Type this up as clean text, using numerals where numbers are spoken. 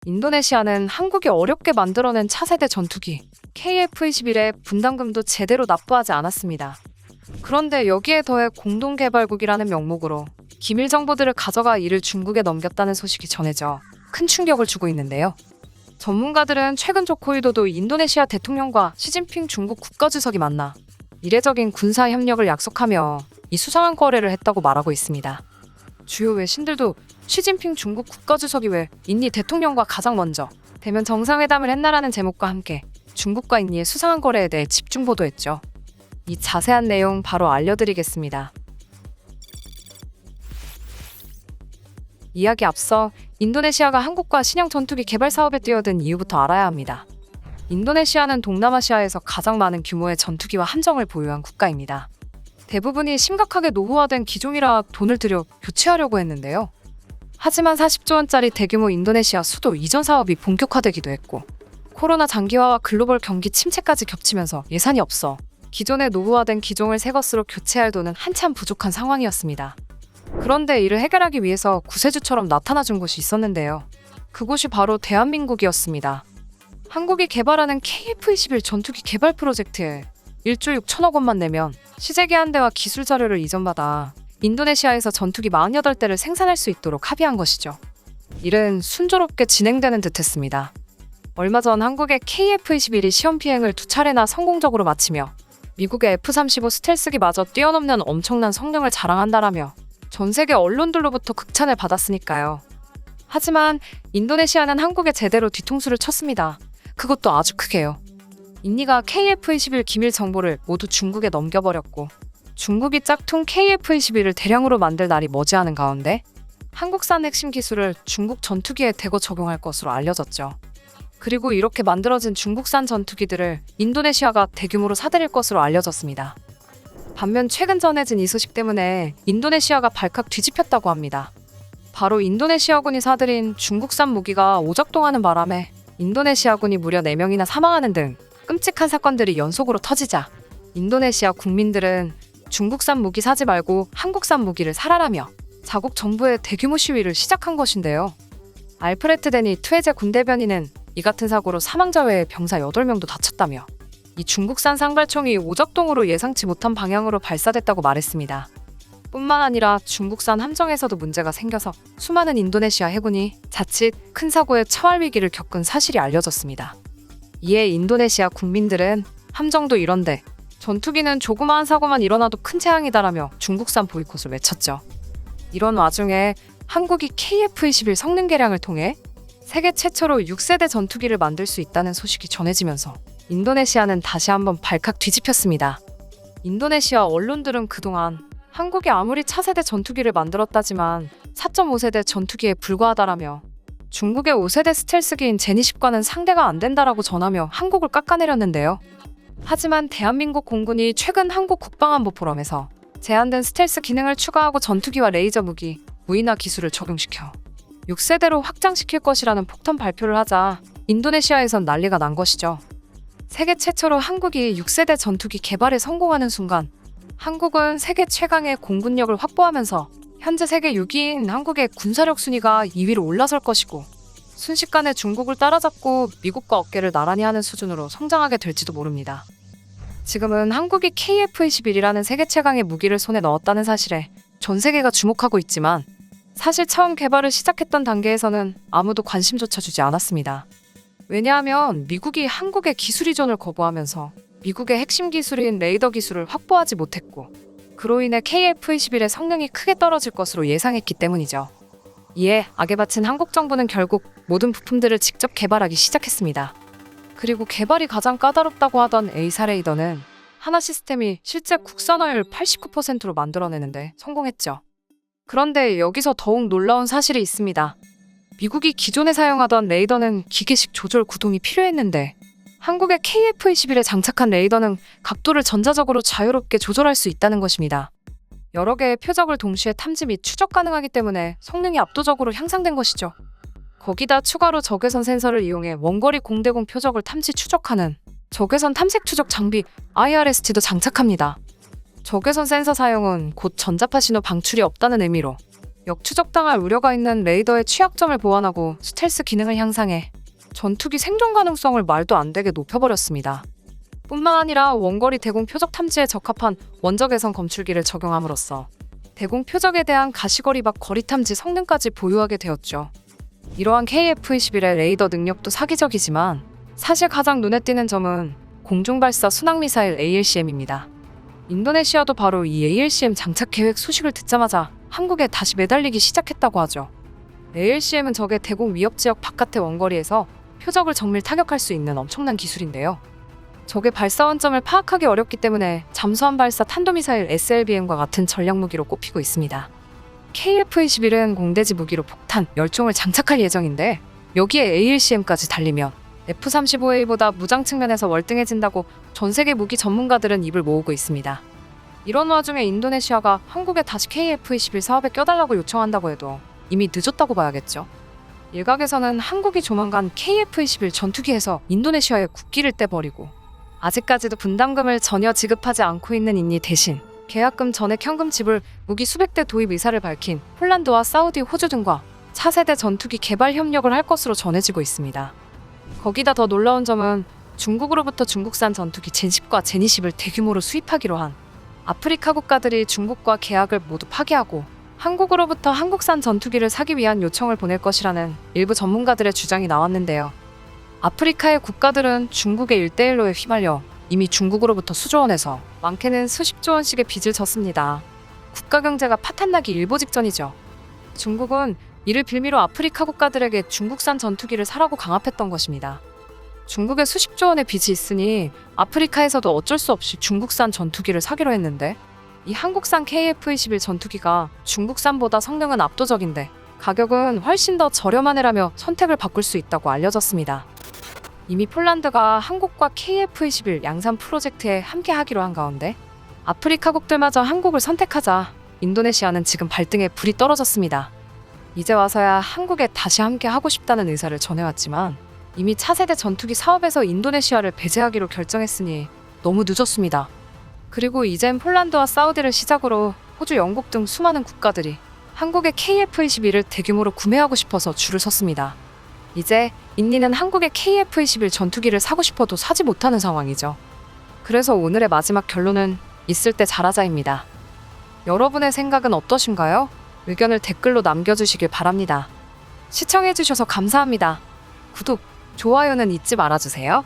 인도네시아는 한국이 어렵게 만들어낸 차세대 전투기 KF-21의 분담금도 제대로 납부하지 않았습니다. 그런데 여기에 더해 공동개발국이라는 명목으로 기밀 정보들을 가져가 이를 중국에 넘겼다는 소식이 전해져 큰 충격을 주고 있는데요. 전문가들은 최근 조코위도도 인도네시아 대통령과 시진핑 중국 국가주석이 만나 이례적인 군사 협력을 약속하며 이 수상한 거래를 했다고 말하고 있습니다. 주요 외신들도 시진핑 중국 국가주석이 왜 인니 대통령과 가장 먼저 대면 정상회담을 했나라는 제목과 함께 중국과 인니의 수상한 거래에 대해 집중 보도했죠. 이 자세한 내용 바로 알려드리겠습니다. 이야기 앞서 인도네시아가 한국과 신형 전투기 개발 사업에 뛰어든 이유부터 알아야 합니다. 인도네시아는 동남아시아에서 가장 많은 규모의 전투기와 함정을 보유한 국가입니다. 대부분이 심각하게 노후화된 기종이라 돈을 들여 교체하려고 했는데요. 하지만 40조 원짜리 대규모 인도네시아 수도 이전 사업이 본격화되기도 했고 코로나 장기화와 글로벌 경기 침체까지 겹치면서 예산이 없어 기존의 노후화된 기종을 새 것으로 교체할 돈은 한참 부족한 상황이었습니다. 그런데 이를 해결하기 위해서 구세주처럼 나타나준 곳이 있었는데요. 그곳이 바로 대한민국이었습니다. 한국이 개발하는 KF-21 전투기 개발 프로젝트에 1조 6천억 원만 내면 시제기한대와 기술 자료를 이전받아 인도네시아에서 전투기 48대를 생산할 수 있도록 합의한 것이죠. 일은 순조롭게 진행되는 듯했습니다. 얼마 전 한국의 KF-21이 시험 비행을 2차례나 성공적으로 마치며 미국의 F-35 스텔스기마저 뛰어넘는 엄청난 성능을 자랑한다라며 전 세계 언론들로부터 극찬을 받았으니까요. 하지만 인도네시아는 한국에 제대로 뒤통수를 쳤습니다. 그것도 아주 크게요. 인니가 KF-21 기밀 정보를 모두 중국에 넘겨버렸고 중국이 짝퉁 KF-21을 대량으로 만들 날이 머지않은 가운데 한국산 핵심 기술을 중국 전투기에 대거 적용할 것으로 알려졌죠. 그리고 이렇게 만들어진 중국산 전투기들을 인도네시아가 대규모로 사들일 것으로 알려졌습니다. 반면 최근 전해진 이 소식 때문에 인도네시아가 발칵 뒤집혔다고 합니다. 바로 인도네시아군이 사들인 중국산 무기가 오작동하는 바람에 인도네시아군이 무려 4명이나 사망하는 등 끔찍한 사건들이 연속으로 터지자 인도네시아 국민들은 중국산 무기 사지 말고 한국산 무기를 사라라며 자국 정부의 대규모 시위를 시작한 것인데요. 알프레트 데니 투에제 군대변인은 이 같은 사고로 사망자 외에 병사 8명도 다쳤다며 이 중국산 상발총이 오작동으로 예상치 못한 방향으로 발사됐다고 말했습니다. 뿐만 아니라 중국산 함정에서도 문제가 생겨서 수많은 인도네시아 해군이 자칫 큰 사고에 처할 위기를 겪은 사실이 알려졌습니다. 이에 인도네시아 국민들은 함정도 이런데 전투기는 조그마한 사고만 일어나도 큰 재앙이다라며 중국산 보이콧을 외쳤죠. 이런 와중에 한국이 KF-21 성능 개량을 통해 세계 최초로 6세대 전투기를 만들 수 있다는 소식이 전해지면서 인도네시아는 다시 한번 발칵 뒤집혔습니다. 인도네시아 언론들은 그동안 한국이 아무리 차세대 전투기를 만들었다지만 4.5세대 전투기에 불과하다라며 중국의 5세대 스텔스기인 제니10과는 상대가 안 된다라고 전하며 한국을 깎아내렸는데요. 하지만 대한민국 공군이 최근 한국 국방안보 포럼에서 제한된 스텔스 기능을 추가하고 전투기와 레이저 무기, 무인화 기술을 적용시켜 6세대로 확장시킬 것이라는 폭탄 발표를 하자 인도네시아에선 난리가 난 것이죠. 세계 최초로 한국이 6세대 전투기 개발에 성공하는 순간 한국은 세계 최강의 공군력을 확보하면서 현재 세계 6위인 한국의 군사력 순위가 2위로 올라설 것이고 순식간에 중국을 따라잡고 미국과 어깨를 나란히 하는 수준으로 성장하게 될지도 모릅니다. 지금은 한국이 KF-21이라는 세계 최강의 무기를 손에 넣었다는 사실에 전 세계가 주목하고 있지만 사실 처음 개발을 시작했던 단계에서는 아무도 관심조차 주지 않았습니다. 왜냐하면 미국이 한국의 기술 이전을 거부하면서 미국의 핵심 기술인 레이더 기술을 확보하지 못했고 그로 인해 KF-21의 성능이 크게 떨어질 것으로 예상했기 때문이죠. 이에 악에 바친 한국 정부는 결국 모든 부품들을 직접 개발하기 시작했습니다. 그리고 개발이 가장 까다롭다고 하던 A사 레이더는 하나 시스템이 실제 국산화율 89%로 만들어내는데 성공했죠. 그런데 여기서 더욱 놀라운 사실이 있습니다. 미국이 기존에 사용하던 레이더는 기계식 조절 구동이 필요했는데 한국의 KF-21에 장착한 레이더는 각도를 전자적으로 자유롭게 조절할 수 있다는 것입니다. 여러 개의 표적을 동시에 탐지 및 추적 가능하기 때문에 성능이 압도적으로 향상된 것이죠. 거기다 추가로 적외선 센서를 이용해 원거리 공대공 표적을 탐지 추적하는 적외선 탐색 추적 장비 IRST도 장착합니다. 적외선 센서 사용은 곧 전자파 신호 방출이 없다는 의미로 역추적당할 우려가 있는 레이더의 취약점을 보완하고 스텔스 기능을 향상해 전투기 생존 가능성을 말도 안 되게 높여버렸습니다. 뿐만 아니라 원거리 대공 표적 탐지에 적합한 원적 외선 검출기를 적용함으로써 대공 표적에 대한 가시거리 박 거리 탐지 성능까지 보유하게 되었죠. 이러한 KF-21의 레이더 능력도 사기적이지만 사실 가장 눈에 띄는 점은 공중발사 순항미사일 ALCM입니다. 인도네시아도 바로 이 ALCM 장착 계획 소식을 듣자마자 한국에 다시 매달리기 시작했다고 하죠. ALCM은 적의 대공 위협 지역 바깥의 원거리에서 표적을 정밀 타격할 수 있는 엄청난 기술인데요. 적의 발사 원점을 파악하기 어렵기 때문에 잠수함 발사 탄도미사일 SLBM과 같은 전략무기로 꼽히고 있습니다. KF-21은 공대지 무기로 폭탄 10종을 장착할 예정인데 여기에 ALCM까지 달리면 F-35A보다 무장 측면에서 월등해진다고 전 세계 무기 전문가들은 입을 모으고 있습니다. 이런 와중에 인도네시아가 한국에 다시 KF-21 사업에 껴달라고 요청한다고 해도 이미 늦었다고 봐야겠죠. 일각에서는 한국이 조만간 KF-21 전투기에서 인도네시아의 국기를 떼버리고 아직까지도 분담금을 전혀 지급하지 않고 있는 인니 대신 계약금 전액 현금 지불, 무기 수백 대 도입 의사를 밝힌 폴란드와 사우디, 호주 등과 차세대 전투기 개발 협력을 할 것으로 전해지고 있습니다. 거기다 더 놀라운 점은 중국으로부터 중국산 전투기 젠10과 제니10을 대규모로 수입하기로 한 아프리카 국가들이 중국과 계약을 모두 파기하고 한국으로부터 한국산 전투기를 사기 위한 요청을 보낼 것이라는 일부 전문가들의 주장이 나왔는데요. 아프리카의 국가들은 중국의 일대일로에 휘말려 이미 중국으로부터 수조원에서 많게는 수십조 원씩의 빚을 졌습니다. 국가 경제가 파탄나기 일보 직전이죠. 중국은 이를 빌미로 아프리카 국가들에게 중국산 전투기를 사라고 강압했던 것입니다. 중국에 수십조 원의 빚이 있으니 아프리카에서도 어쩔 수 없이 중국산 전투기를 사기로 했는데 이 한국산 KF-21 전투기가 중국산보다 성능은 압도적인데 가격은 훨씬 더 저렴한 애라며 선택을 바꿀 수 있다고 알려졌습니다. 이미 폴란드가 한국과 KF-21 양산 프로젝트에 함께 하기로 한 가운데 아프리카국들마저 한국을 선택하자 인도네시아는 지금 발등에 불이 떨어졌습니다. 이제 와서야 한국에 다시 함께 하고 싶다는 의사를 전해왔지만 이미 차세대 전투기 사업에서 인도네시아를 배제하기로 결정했으니 너무 늦었습니다. 그리고 이젠 폴란드와 사우디를 시작으로 호주, 영국 등 수많은 국가들이 한국의 KF-21을 대규모로 구매하고 싶어서 줄을 섰습니다. 이제 인니는 한국의 KF-21 전투기를 사고 싶어도 사지 못하는 상황이죠. 그래서 오늘의 마지막 결론은 있을 때 잘하자입니다. 여러분의 생각은 어떠신가요? 의견을 댓글로 남겨주시길 바랍니다. 시청해주셔서 감사합니다. 구독, 좋아요는 잊지 말아주세요.